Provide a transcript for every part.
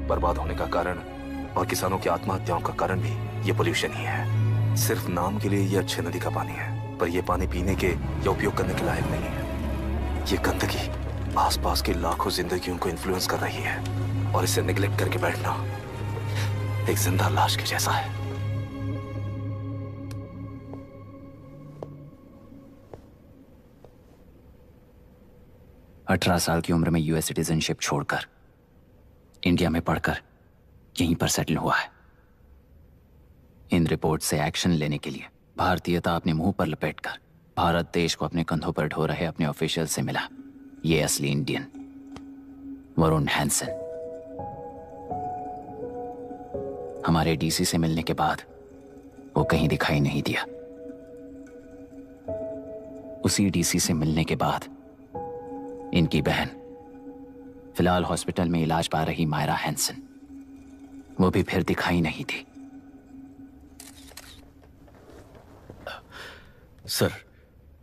बर्बाद होने का कारण और किसानों की आत्महत्याओं का कारण भी ये पोल्यूशन ही है। सिर्फ नाम के लिए ये अच्छे नदी का पानी है, पर ये पानी पीने के या उपयोग करने के लायक नहीं है। ये गंदगी आसपास की लाखों जिंदगियों को इन्फ्लुएंस कर रही है और इसे निगलेक्ट करके बैठना एक जिंदा लाश के जैसा है। अठारह साल की उम्र में यूएस सिटीजनशिप छोड़कर इंडिया में पढ़कर यहीं पर सेटल हुआ है। इन रिपोर्ट से एक्शन लेने के लिए भारतीयता अपने मुंह पर लपेटकर भारत देश को अपने कंधों पर ढो रहे अपने ऑफिशियल से मिला ये असली इंडियन वरुण हैंसन। हमारे डीसी से मिलने के बाद वो कहीं दिखाई नहीं दिया। उसी डीसी से मिलने के बाद इनकी बहन फिलहाल हॉस्पिटल में इलाज पा रही मायरा हैंसन, वो भी फिर दिखाई नहीं थी। सर,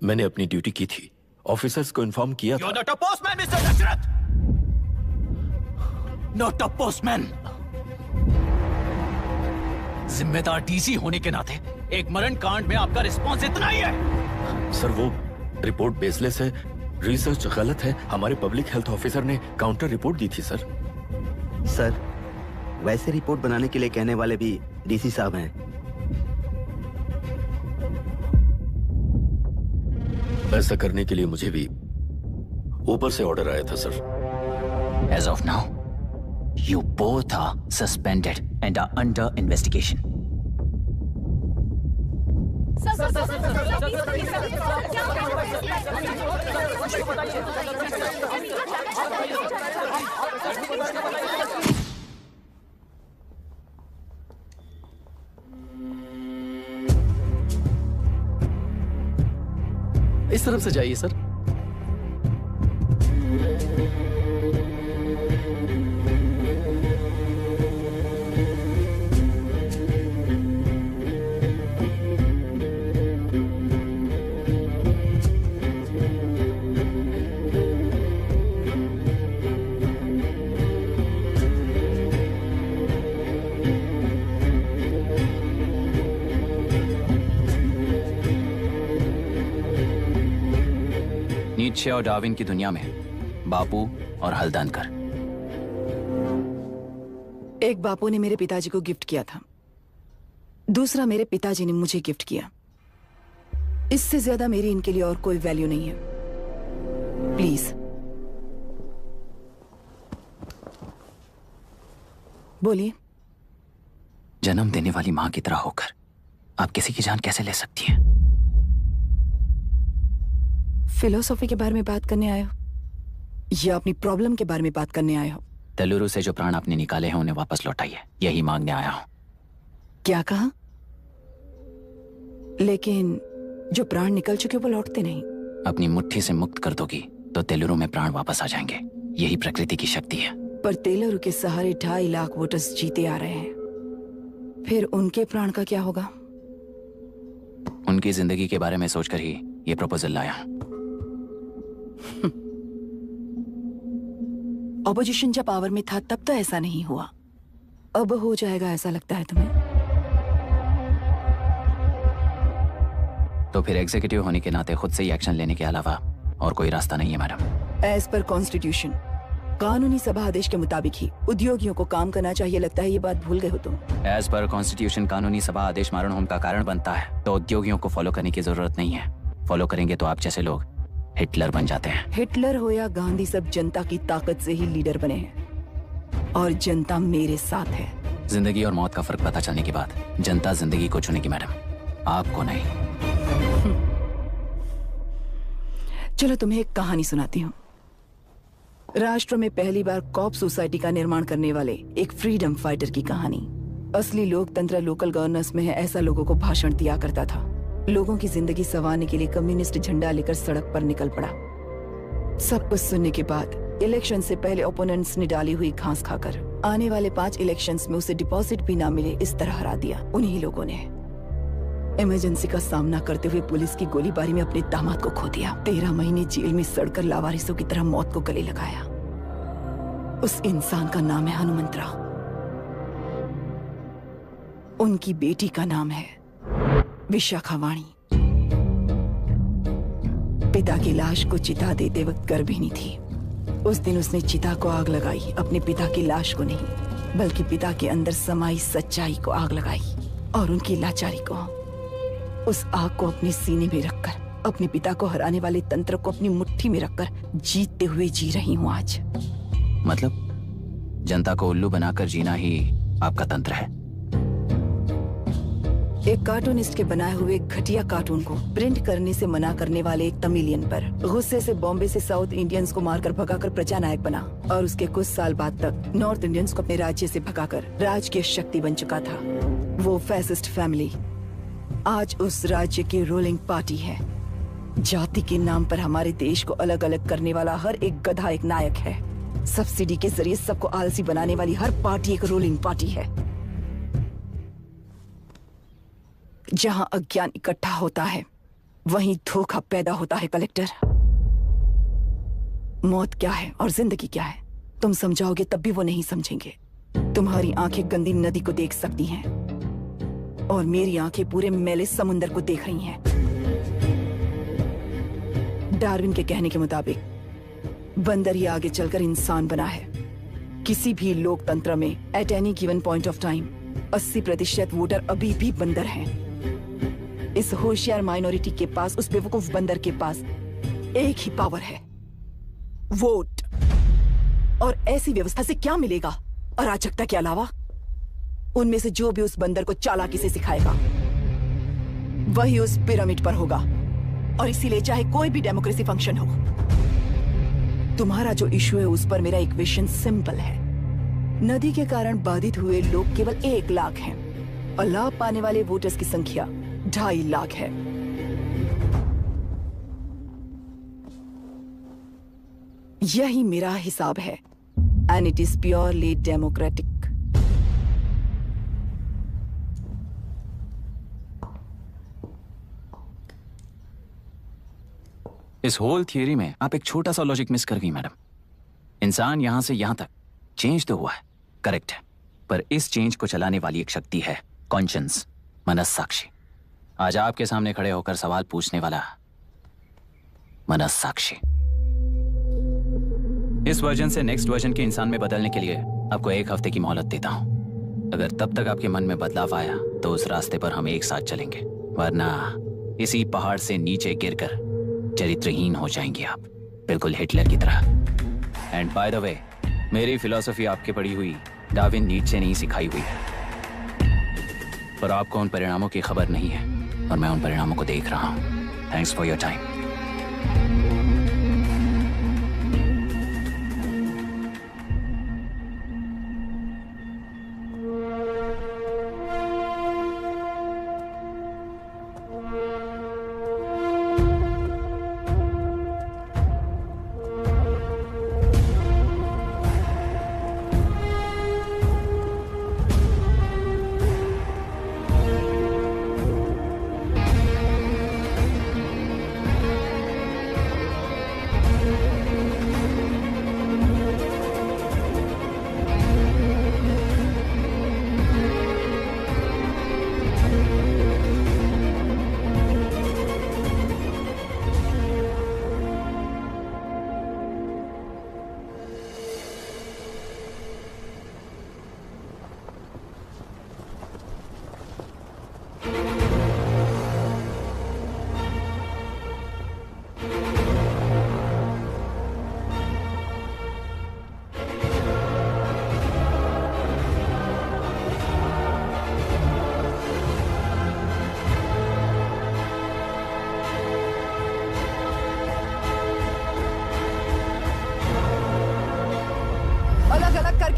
मैंने अपनी ड्यूटी की थी, ऑफिसर्स को इन्फॉर्म किया था। You're not a postman, Mr. Dashrath! Not a postman! जिम्मेदार डीसी होने के नाते एक मरण कांड में आपका रिस्पॉन्स इतना ही है। सर, वो रिपोर्ट बेसलेस है, रिसर्च गलत है। हमारे पब्लिक हेल्थ ऑफिसर ने काउंटर रिपोर्ट दी थी सर। सर, वैसे रिपोर्ट बनाने के लिए कहने वाले भी डीसी साहब हैं। ऐसा करने के लिए मुझे भी ऊपर से ऑर्डर आया था sir. As of now, you both are suspended and are under investigation. इस तरफ से जाइए सर। नीत्शे और डार्विन की दुनिया में बापू और हल्दानकर। एक बापू ने मेरे पिताजी को गिफ्ट किया था, दूसरा मेरे पिताजी ने मुझे गिफ्ट किया। इससे ज्यादा मेरी इनके लिए और कोई वैल्यू नहीं है। प्लीज बोलिए। जन्म देने वाली मां की तरह होकर आप किसी की जान कैसे ले सकती हैं? फिलोसॉफी के बारे में बात करने आए हो या अपनी प्रॉब्लम के बारे में बात करने आए हो? तेलुरु से जो प्राण आपने निकाले हैं उन्हें वापस लौटाइए, यही मांगने आया हूं। क्या कहा? लेकिन जो प्राण निकल चुके वो लौटते नहीं। अपनी मुट्ठी से मुक्त कर दोगी तो तेलुरु में प्राण वापस आ जाएंगे, यही प्रकृति की शक्ति है। पर तेलुरु के सहारे 2.5 लाख वोटर्स जीते आ रहे हैं, फिर उनके प्राण का क्या होगा? उनकी जिंदगी के बारे में सोचकर ही ये प्रपोजल लाया। ऑपोजिशन जब पावर में था तब तो ऐसा नहीं हुआ, अब हो जाएगा ऐसा लगता है तुम्हें? तो फिर एग्जीक्यूटिव होने के नाते खुद से ही एक्शन लेने के अलावा और कोई रास्ता नहीं है मैडम। एज पर कॉन्स्टिट्यूशन, कानूनी सभा आदेश के मुताबिक ही उद्योगियों को काम करना चाहिए। लगता है ये बात भूल गए हो तुम। एज पर कॉन्स्टिट्यूशन कानूनी सभा आदेश मरण होम का कारण बनता है, तो उद्योगियों को फॉलो करने की जरूरत नहीं है। फॉलो करेंगे तो आप जैसे लोग हिटलर बन जाते हैं। हिटलर हो या गांधी, सब जनता की ताकत से ही लीडर बने हैं और जनता मेरे साथ है। जिंदगी और मौत का फर्क पता चलने के बाद जनता जिंदगी को चुनेगी मैडम, आपको नहीं। चलो तुम्हें एक कहानी सुनाती हूँ। राष्ट्र में पहली बार कॉप सोसाइटी का निर्माण करने वाले एक फ्रीडम फाइटर की कहानी। असली लोकतंत्र लोकल गवर्नेंस में है, ऐसा लोगों को भाषण दिया करता था। लोगों की जिंदगी संवारने के लिए कम्युनिस्ट झंडा लेकर सड़क पर निकल पड़ा। सब कुछ सुनने के बाद इलेक्शन से पहले ओपोनेंट्स ने डाली हुई घास खाकर आने वाले 5 इलेक्शंस में उसे डिपॉजिट भी ना मिले इस तरह हरा दिया। उन्हीं लोगों ने इमरजेंसी का सामना करते हुए पुलिस की गोलीबारी में अपने दामाद को खो दिया। 13 महीने जेल में सड़कर लावारिसों की तरह मौत को गले लगाया। उस इंसान का नाम है हनुमंतरा। उनकी बेटी का नाम है विशाखावाणी। पिता की लाश को चिता देते वक्त गर्भिणी थी। उस दिन उसने चिता को आग लगाई, अपने पिता की लाश को नहीं, बल्कि पिता के अंदर समाई सच्चाई को आग लगाई और उनकी लाचारी को। उस आग को अपने सीने में रखकर, अपने पिता को हराने वाले तंत्र को अपनी मुट्ठी में रखकर जीतते हुए जी रही हूं आज। मतलब जनता को उल्लू बनाकर जीना ही आपका तंत्र है? एक कार्टूनिस्ट के बनाए हुए घटिया कार्टून को प्रिंट करने से मना करने वाले एक तमिलियन पर गुस्से से बॉम्बे से साउथ इंडियंस को मारकर भगाकर प्रजानायक बना और उसके कुछ साल बाद तक नॉर्थ इंडियंस को अपने राज्य से भगाकर राजकीय शक्ति बन चुका था। वो फैसिस्ट फैमिली आज उस राज्य की रूलिंग पार्टी है। जाति के नाम पर हमारे देश को अलग अलग करने वाला हर एक गधा एक नायक है। सब्सिडी के जरिए सबको आलसी बनाने वाली हर पार्टी एक रूलिंग पार्टी है। जहां अज्ञान इकट्ठा होता है वहीं धोखा पैदा होता है। कलेक्टर, मौत क्या है और जिंदगी क्या है तुम समझाओगे तब भी वो नहीं समझेंगे। तुम्हारी आंखें गंदी नदी को देख सकती हैं और मेरी आंखें पूरे मैले समुंदर को देख रही हैं। डार्विन के कहने के मुताबिक बंदर ही आगे चलकर इंसान बना है। किसी भी लोकतंत्र में at any given point of time 80% voter अभी भी बंदर हैं। इस होशियार माइनॉरिटी के पास, उस बेवकूफ बंदर के पास एक ही पावर है, वोट। और ऐसी व्यवस्था से क्या मिलेगा अराजकता के अलावा? उनमें से जो भी उस बंदर को चालाकी से सिखाएगा वही उस पिरामिड पर होगा। और इसीलिए चाहे कोई भी डेमोक्रेसी फंक्शन हो, तुम्हारा जो इशू है उस पर मेरा इक्वेशन सिंपल है। नदी के कारण बाधित हुए लोग केवल 1 लाख हैं और लाभ पाने वाले वोटर्स की संख्या 2.5 लाख है। यही मेरा हिसाब है and it is purely democratic. इस होल थियरी में आप एक छोटा सा लॉजिक मिस कर गई मैडम। इंसान यहां से यहां तक चेंज तो हुआ है, करेक्ट है, पर इस चेंज को चलाने वाली एक शक्ति है, कॉन्शियंस, मनस्साक्षी। आज आपके सामने खड़े होकर सवाल पूछने वाला मनस्साक्षी। इस वर्जन से नेक्स्ट वर्जन के इंसान में बदलने के लिए आपको 1 हफ्ते की मोहलत देता हूं। अगर तब तक आपके मन में बदलाव आया तो उस रास्ते पर हम एक साथ चलेंगे, वरना इसी पहाड़ से नीचे गिरकर चरित्रहीन हो जाएंगे आप, बिल्कुल हिटलर की तरह। एंड बाय द वे, मेरी फिलॉसफी आपके पढ़ी हुई डार्विन नीचे नहीं सिखाई हुई है, पर आपको उन परिणामों की खबर नहीं है और मैं उन परिणामों को देख रहा हूं। Thanks for your time.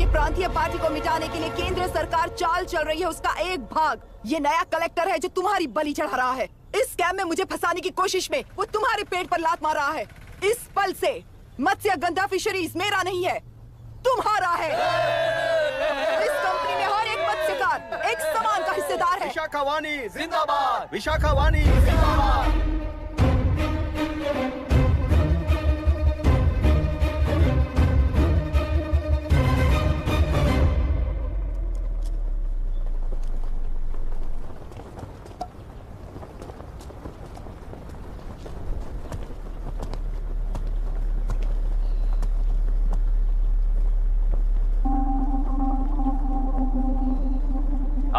प्रांतीय पार्टी को मिटाने के लिए केंद्र सरकार चाल चल रही है, उसका एक भाग ये नया कलेक्टर है जो तुम्हारी बलि चढ़ा रहा है। इस स्कैम में मुझे फंसाने की कोशिश में वो तुम्हारे पेट पर लात मार रहा है। इस पल से मत्स्य गंधा फिशरीज मेरा नहीं है, तुम्हारा है। इस कंपनी में हर एक मत्स्यकार एक समान का हिस्सेदार है। विशाखावाणी जिंदाबाद, विशाखावाणी जिंदाबाद।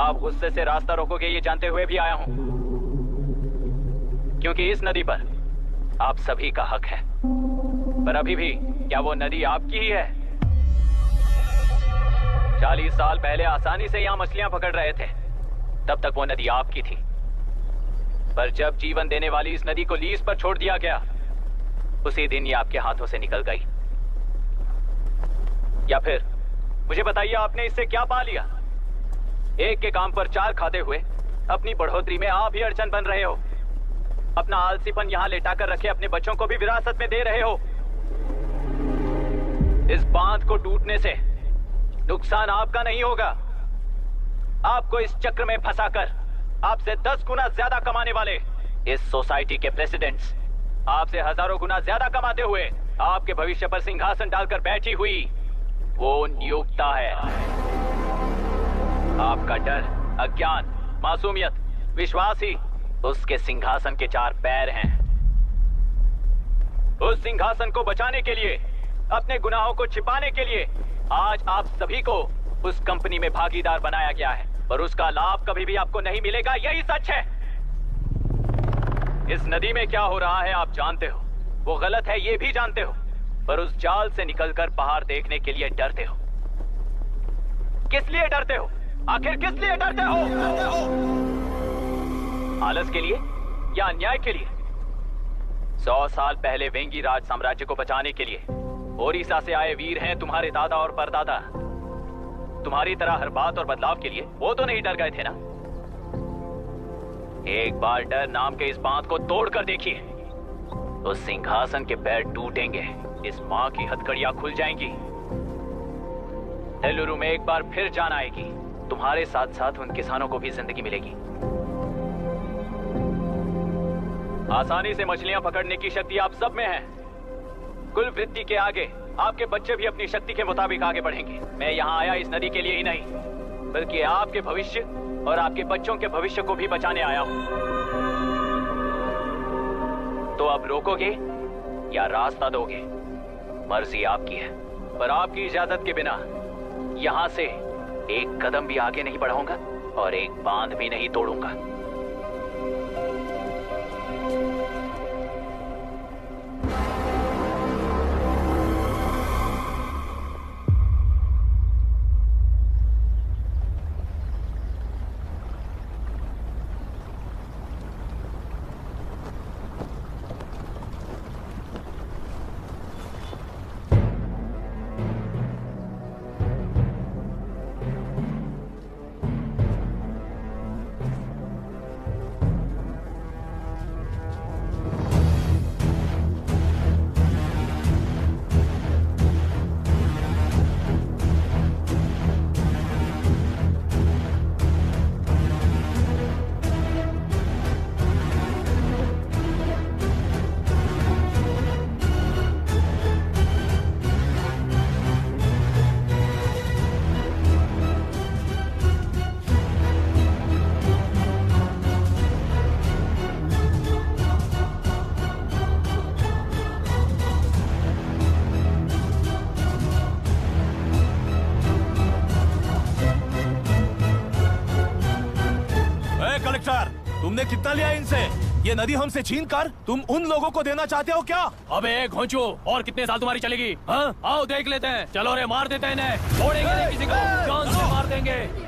आप गुस्से से रास्ता रोकोगे ये जानते हुए भी आया हूं, क्योंकि इस नदी पर आप सभी का हक है। पर अभी भी क्या वो नदी आपकी ही है? 40 साल पहले आसानी से यहां मछलियां पकड़ रहे थे, तब तक वो नदी आपकी थी। पर जब जीवन देने वाली इस नदी को लीज पर छोड़ दिया गया, उसी दिन ये आपके हाथों से निकल गई। या फिर मुझे बताइए, आपने इससे क्या पा लिया? एक के काम पर चार खाते हुए अपनी बढ़ोतरी में आप ही अड़चन बन रहे हो। अपना आलसीपन यहां लेटाकर रखे अपने बच्चों को भी विरासत में दे रहे हो। इस बांध को टूटने से नुकसान आपका नहीं होगा। आपको इस चक्र में फंसाकर आपसे 10 गुना ज्यादा कमाने वाले इस सोसाइटी के प्रेसिडेंट्स आपसे हजारों गुना ज्यादा कमाते हुए आपके भविष्य पर सिंहासन डालकर बैठी हुई वो नियोक्ता है। आपका डर, अज्ञान, मासूमियत, विश्वास ही उसके सिंहासन के 4 पैर हैं। उस सिंहासन को बचाने के लिए, अपने गुनाहों को छिपाने के लिए आज आप सभी को उस कंपनी में भागीदार बनाया गया है, पर उसका लाभ कभी भी आपको नहीं मिलेगा। यही सच है। इस नदी में क्या हो रहा है आप जानते हो, वो गलत है ये भी जानते हो, पर उस जाल से निकलकर बाहर देखने के लिए डरते हो। किस लिए डरते हो? आखिर किस लिए डरते हो? आलस के लिए या अन्याय के लिए? 100 साल पहले वेंगी राज साम्राज्य को बचाने के लिए ओडिशा से आए वीर हैं तुम्हारे दादा और परदादा। तुम्हारी तरह हर बात और बदलाव के लिए वो तो नहीं डर गए थे ना। एक बार डर नाम के इस बांध को तोड़कर देखिए, तो सिंहासन के पैर टूटेंगे, इस मां की हथकड़ियां खुल जाएंगी। नेल्लूरू में एक बार फिर जान आएगी। तुम्हारे साथ साथ उन किसानों को भी जिंदगी मिलेगी। आसानी से मछलियां पकड़ने की शक्ति आप सब में है। कुल वृत्ति के आगे आपके बच्चे भी अपनी शक्ति के मुताबिक आगे बढ़ेंगे। मैं यहाँ आया इस नदी के लिए ही नहीं, बल्कि आपके भविष्य और आपके बच्चों के भविष्य को भी बचाने आया हूँ। तो अब रोकोगे या रास्ता दोगे, मर्जी आपकी है, पर आपकी इजाजत के बिना यहाँ से एक कदम भी आगे नहीं बढ़ाऊंगा और एक बांध भी नहीं तोड़ूंगा। तुमने कितना लिया इनसे? ये नदी हमसे छीन कर तुम उन लोगों को देना चाहते हो क्या? अबे घोंचो, और कितने साल तुम्हारी चलेगी? हाँ, आओ देख लेते हैं। चलो रे, मार देते हैं इन्हें। छोड़ेंगे नहीं किसी को, जान से मार देंगे।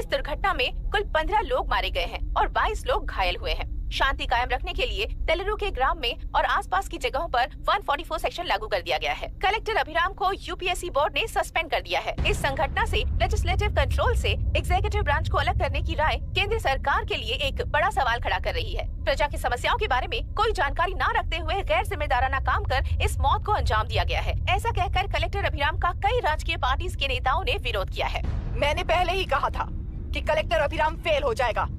इस दुर्घटना में कुल 15 लोग मारे गए हैं और 22 लोग घायल हुए हैं। शांति कायम रखने के लिए तेलुरु के ग्राम में और आसपास की जगहों पर 144 सेक्शन लागू कर दिया गया है। कलेक्टर अभिराम को यूपीएससी बोर्ड ने सस्पेंड कर दिया है। इस संघटना से लेजिस्लेटिव कंट्रोल से एग्जीक्यूटिव ब्रांच को अलग करने की राय केंद्र सरकार के लिए एक बड़ा सवाल खड़ा कर रही है। प्रजा की समस्याओं के बारे में कोई जानकारी न रखते हुए गैर जिम्मेदाराना काम कर इस मौत को अंजाम दिया गया है। ऐसा कहकर कलेक्टर अभिराम का कई राजकीय पार्टी के नेताओं ने विरोध किया है। मैंने पहले ही कहा था कि कलेक्टर अभिराम फेल हो जाएगा।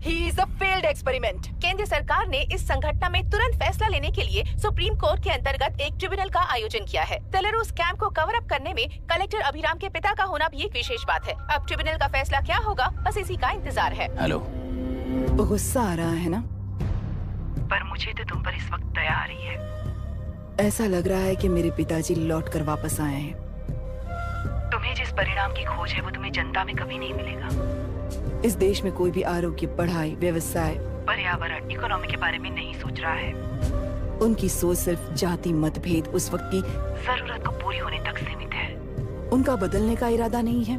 He is a failed experiment. केंद्र सरकार ने इस संघटना में तुरंत फैसला लेने के लिए सुप्रीम कोर्ट के अंतर्गत एक ट्रिब्यूनल का आयोजन किया है। तेलुरु स्कैम को कवर अप करने में कलेक्टर अभिराम के पिता का होना भी एक विशेष बात है। अब ट्रिब्यूनल का फैसला क्या होगा, बस इसी का इंतजार है। हेलो। गुस्सा आ रहा है ना? पर मुझे तो तुम पर इस वक्त दया आ रही है। ऐसा लग रहा है कि मेरे पिताजी लौट कर वापस आए हैं। तुम्हें जिस परिणाम की खोज है वो तुम्हें जनता में कभी नहीं मिलेगा। इस देश में कोई भी आरोग्य, पढ़ाई, व्यवसाय, पर्यावरण, इकोनॉमी के बारे में नहीं सोच रहा है। उनकी सोच सिर्फ जाति मतभेद उस वक्त की जरूरत को पूरी होने तक सीमित है। उनका बदलने का इरादा नहीं है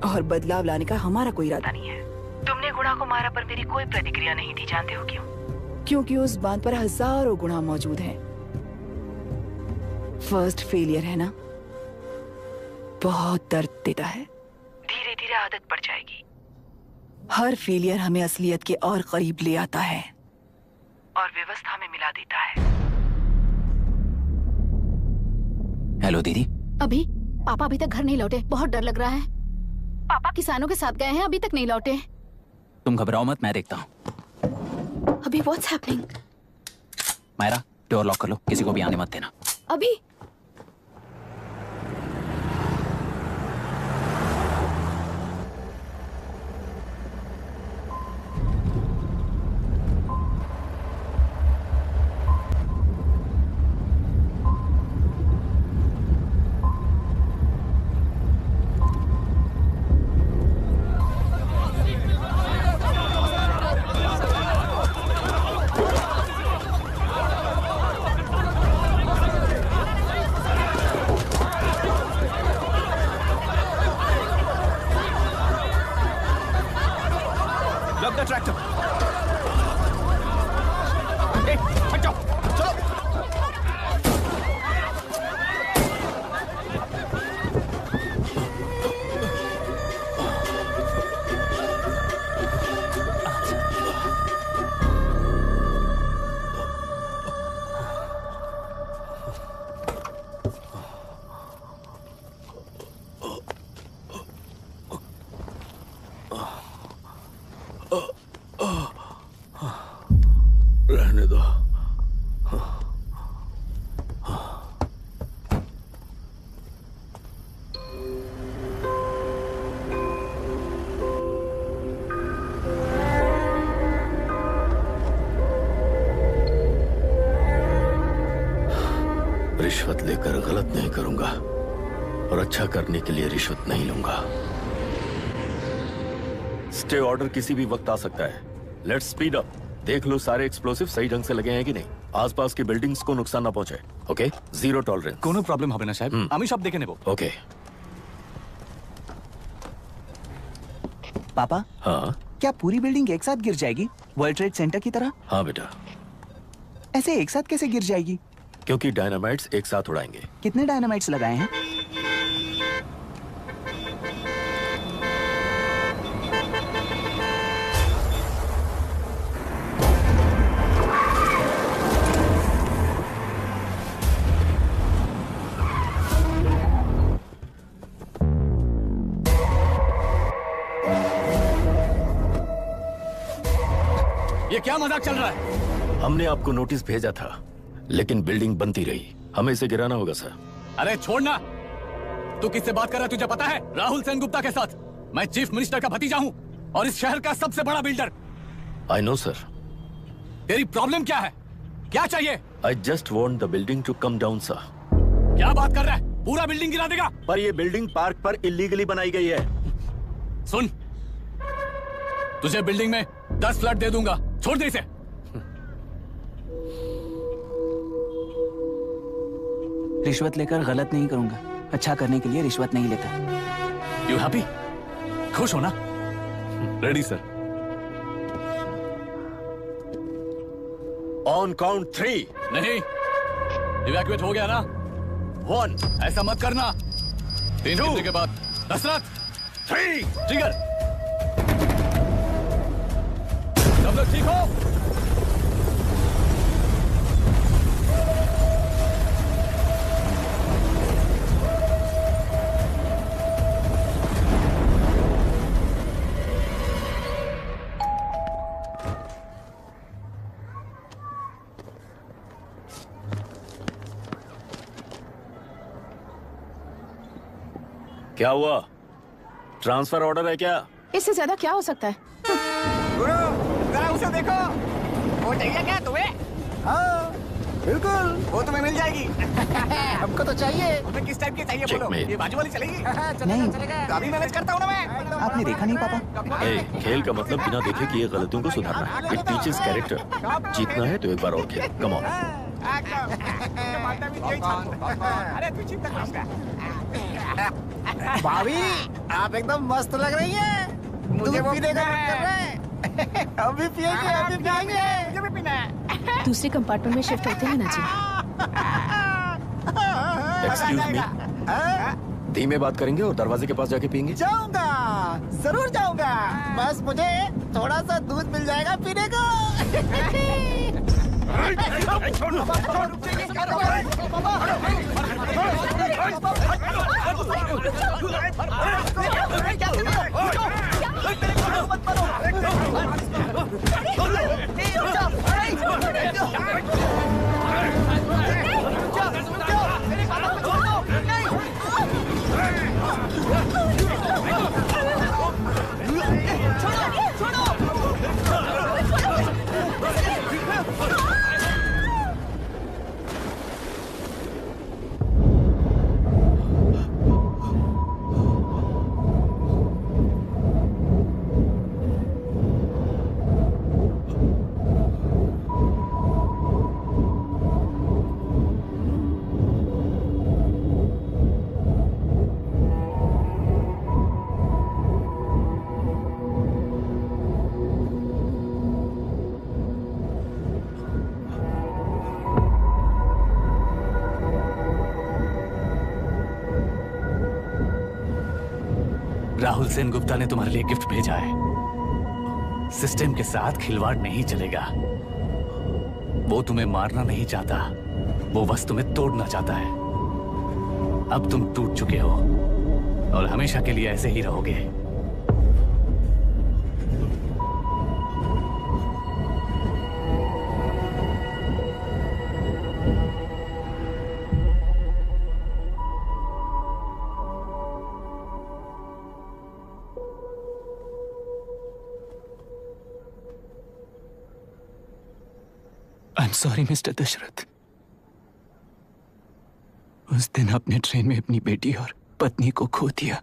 और बदलाव लाने का हमारा कोई इरादा नहीं है। तुमने गुणा को मारा पर मेरी कोई प्रतिक्रिया नहीं थी, जानते हो क्यों? क्योंकि उस बात पर हजारों गुणा मौजूद हैं। फर्स्ट फेलियर है ना, बहुत दर्द देता है। धीरे धीरे आदत पड़ जाएगी। हर फेलियर हमें असलियत के और करीब ले आता है और व्यवस्था में मिला देता है। हेलो दीदी। अभी पापा अभी तक घर नहीं लौटे, बहुत डर लग रहा है। पापा किसानों के साथ गए हैं, अभी तक नहीं लौटे। तुम घबराओ मत, मैं देखता हूँ। अभी what's happening? Myra, door lock कर लो, किसी को भी आने मत देना। अभी रहने दो। रिश्वत लेकर गलत नहीं करूंगा और अच्छा करने के लिए रिश्वत नहीं लूंगा। स्टे ऑर्डर किसी भी वक्त आ सकता है। Let's speed up. देख लो सारे एक्सप्लोसिव सही ढंग से लगे हैं कि नहीं। आसपास की बिल्डिंग्स को नुकसान ना पहुंचे। Okay, zero tolerance. কোনো প্রবলেম হবে না সাহেব, আমি সব দেখে নেব। ओके। पापा, हाँ क्या पूरी बिल्डिंग एक साथ गिर जाएगी, वर्ल्ड ट्रेड सेंटर की तरह? हाँ बेटा। ऐसे एक साथ कैसे गिर जाएगी? क्योंकि डायनामाइट्स एक साथ उड़ाएंगे। कितने डायनामाइट्स लगाए हैं? ये क्या मजाक चल रहा है? हमने आपको नोटिस भेजा था, लेकिन बिल्डिंग बनती रही। हमें इसे गिराना होगा सर। अरे छोड़ना। तू किससे बात कर रहा है तुझे पता है? राहुल सेनगुप्ता के साथ। मैं चीफ मिनिस्टर का भतीजा हूँ और इस शहर का सबसे बड़ा बिल्डर। I know sir. तेरी प्रॉब्लम क्या है? क्या चाहिए? I just want the building to come down sir. क्या बात कर रहा है? पूरा बिल्डिंग गिरा देगा? पर ये बिल्डिंग पार्क पर इलीगली बनाई गई है। सुन, तुझे बिल्डिंग में 10 फ्लैट दे दूंगा, छोड़ दे इसे। रिश्वत लेकर गलत नहीं करूंगा, अच्छा करने के लिए रिश्वत नहीं लेता। You happy? खुश हो ना? Ready sir. On count 3। नहीं, इवैक्यूएट हो गया ना? 1। ऐसा मत करना। 3 गिनने के बाद दशरथ 3। ट्रिगर। सब लोग ठीक हो? क्या हुआ? ट्रांसफर ऑर्डर है क्या? इससे ज्यादा क्या हो सकता है? गुरु, जरा उसे देखो। वो चाहिए क्या तुम्हें? हाँ, बिल्कुल, वो तुम्हें मिल जाएगी। हमको तो चाहिए। तुम्हें किस टाइप की चाहिए बोलो? Checkmate। ये बाजू वाली चलेगी? नहीं। चलेगा। तो अभी मैनेज करता हूँ ना मैं। आपने देखा नहीं पापा? खेल का मतलब बिना देखे किए गलतियों को सुधारना है। It teaches character. जीतना है तो एक बार और खेल। Come on. अरे तू चिंता मत। भाभी, आप एकदम मस्त लग रही हैं। मुझे वो पीने का मन कर रहा है। अभी पिएंगे, अभी पिएंगे। मुझे भी पीना है। दूसरे कंपार्टमेंट में शिफ्ट होते हैं ना जी। Excuse me. धीमे बात करेंगे और दरवाजे के पास जाके पियेंगे। जाऊंगा, जरूर जाऊंगा। बस मुझे थोड़ा सा दूध मिल जाएगा पीने को। राहुल सेनगुप्ता ने तुम्हारे लिए गिफ्ट भेजा है। सिस्टम के साथ खिलवाड़ नहीं चलेगा। वो तुम्हें मारना नहीं चाहता, वो बस तुम्हें तोड़ना चाहता है। अब तुम टूट चुके हो और हमेशा के लिए ऐसे ही रहोगे। I'm sorry, mister Dasharath. उस दिन आपने ट्रेन में अपनी बेटी और पत्नी को खो दिया।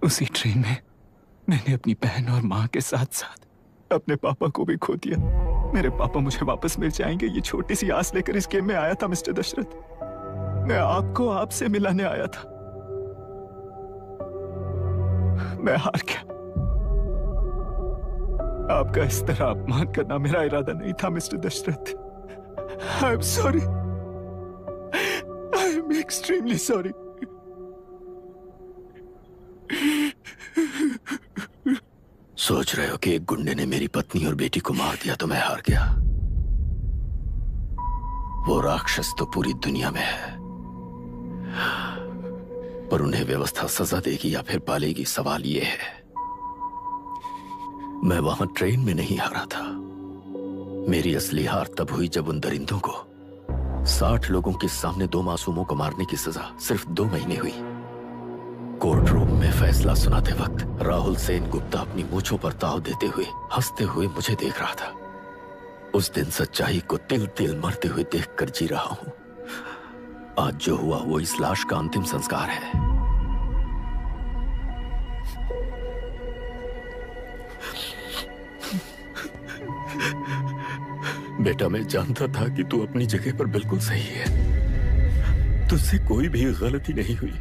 उसी ट्रेन में मैंने अपनी बहन और माँ के साथ साथ अपने पापा को भी खो दिया। मेरे पापा मुझे वापस मिल जाएंगे, ये छोटी सी आस लेकर इस गेम में आया था मिस्टर दशरथ। मैं आपको आपसे मिलाने आया था। मैं हार गया। आपका इस तरह अपमान करना मेरा इरादा नहीं था mister Dashrath. I am sorry. I am extremely sorry. सोच रहे हो कि एक गुंडे ने मेरी पत्नी और बेटी को मार दिया तो मैं हार गया? वो राक्षस तो पूरी दुनिया में है, पर उन्हें व्यवस्था सजा देगी या फिर पालेगी, सवाल ये है। मैं वहां ट्रेन में नहीं हारा था। मेरी असली हार तब हुई जब उन दरिंदों को 60 लोगों के सामने 2 मासूमों को मारने की सजा सिर्फ 2 महीने हुई। कोर्ट रूम में फैसला सुनाते वक्त राहुल सेनगुप्ता अपनी मूंछों पर ताव देते हुए हंसते हुए मुझे देख रहा था। उस दिन सच्चाई को तिल तिल मरते हुए देखकर जी रहा हूं। आज जो हुआ वो इस लाश का अंतिम संस्कार है। बेटा, मैं जानता था कि तू अपनी जगह पर बिल्कुल सही है। तुझसे कोई भी गलती नहीं हुई।